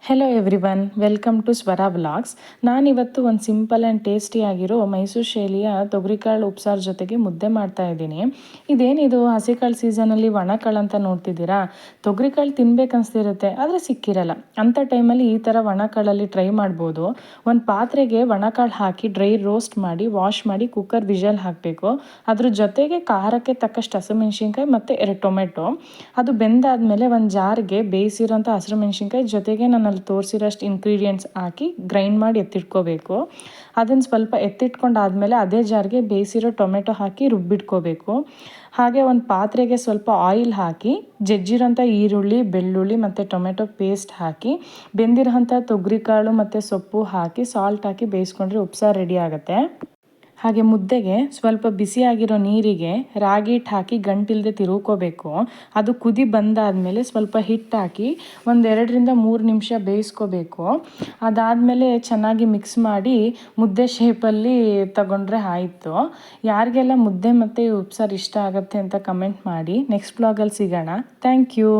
Hello everyone, welcome to ಸ್ವರ vlogs. ನಾನಿವತ್ತು ಒಂದು ಸಿಂಪಲ್ ಆ್ಯಂಡ್ ಟೇಸ್ಟಿ ಆಗಿರೋ ಮೈಸೂರು ಶೈಲಿಯ ತೊಗರಿಕಾಳು ಉಪ್ಸಾರು ಜೊತೆಗೆ ಮುದ್ದೆ ಮಾಡ್ತಾ ಇದ್ದೀನಿ. ಇದೇನಿದು ಹಸಿಕಾಳು ಸೀಸನಲ್ಲಿ ಒಣಕಾಳು ಅಂತ ನೋಡ್ತಿದ್ದೀರಾ? ತೊಗರಿಕಾಳು ತಿನ್ಬೇಕನ್ಸ್ತಿರುತ್ತೆ, ಆದರೆ ಸಿಕ್ಕಿರಲ್ಲ. ಅಂಥ ಟೈಮಲ್ಲಿ ಈ ಥರ ಒಣಕಾಳಲ್ಲಿ ಟ್ರೈ ಮಾಡ್ಬೋದು. ಒಂದು ಪಾತ್ರೆಗೆ ಒಣಕಾಳು ಹಾಕಿ ಡ್ರೈ ರೋಸ್ಟ್ ಮಾಡಿ ವಾಶ್ ಮಾಡಿ ಕುಕ್ಕರ್ ವಿಷಲ್ ಹಾಕಬೇಕು. ಅದ್ರ ಜೊತೆಗೆ ಖಾರಕ್ಕೆ ತಕ್ಕಷ್ಟು ಹಸಿಮೆಣ್ಸಿನ್ಕಾಯಿ ಮತ್ತು 2 ಟೊಮೆಟೊ. ಅದು ಬೆಂದಾದಮೇಲೆ ಒಂದು ಜಾರ್ಗೆ ಬೇಯಿಸಿರೋಂಥ ಹಸಿರು ಮೆಣಸಿನ್ಕಾಯಿ ಜೊತೆಗೆ ನಾನು ಅಲ್ಲಿ ತೋರಿಸಿರೋಷ್ಟು ಇಂಗ್ರೀಡಿಯೆಂಟ್ಸ್ ಹಾಕಿ ಗ್ರೈಂಡ್ ಮಾಡಿ ಎತ್ತಿಟ್ಕೋಬೇಕು. ಅದನ್ನು ಸ್ವಲ್ಪ ಎತ್ತಿಟ್ಕೊಂಡಾದಮೇಲೆ ಅದೇ ಜಾರ್ಗೆ ಬೇಯಿಸಿರೋ ಟೊಮೆಟೊ ಹಾಕಿ ರುಬ್ಬಿಟ್ಕೋಬೇಕು. ಹಾಗೆ ಒಂದು ಪಾತ್ರೆಗೆ ಸ್ವಲ್ಪ ಆಯಿಲ್ ಹಾಕಿ ಜಜ್ಜಿರೋಂಥ ಈರುಳ್ಳಿ, ಬೆಳ್ಳುಳ್ಳಿ ಮತ್ತು ಟೊಮೆಟೊ ಪೇಸ್ಟ್ ಹಾಕಿ ಬೆಂದಿರೋಂಥ ತೊಗರಿಕಾಳು ಮತ್ತು ಸೊಪ್ಪು ಹಾಕಿ ಸಾಲ್ಟ್ ಹಾಕಿ ಬೇಯಿಸ್ಕೊಂಡ್ರೆ ಉಪ್ಸಾರು ರೆಡಿ ಆಗುತ್ತೆ. ಹಾಗೆ ಮುದ್ದೆಗೆ ಸ್ವಲ್ಪ ಬಿಸಿಯಾಗಿರೋ ನೀರಿಗೆ ರಾಗಿ ಹಿಟ್ಟು ಹಾಕಿ ಗಂಟಿಲ್ಲದೆ ತಿರುವ್ಕೋಬೇಕು. ಅದು ಕುದಿ ಬಂದಾದಮೇಲೆ ಸ್ವಲ್ಪ ಹಿಟ್ಟು ಹಾಕಿ ಒಂದು 2-3 ನಿಮಿಷ ಬೇಯಿಸ್ಕೋಬೇಕು. ಅದಾದಮೇಲೆ ಚೆನ್ನಾಗಿ ಮಿಕ್ಸ್ ಮಾಡಿ ಮುದ್ದೆ ಶೇಪಲ್ಲಿ ತಗೊಂಡ್ರೆ ಆಯಿತು. ಯಾರಿಗೆಲ್ಲ ಮುದ್ದೆ ಮತ್ತು ಉಪ್ಸಾರು ಇಷ್ಟ ಆಗುತ್ತೆ ಅಂತ ಕಮೆಂಟ್ ಮಾಡಿ. ನೆಕ್ಸ್ಟ್ ಬ್ಲಾಗಲ್ಲಿ ಸಿಗೋಣ. Thank you.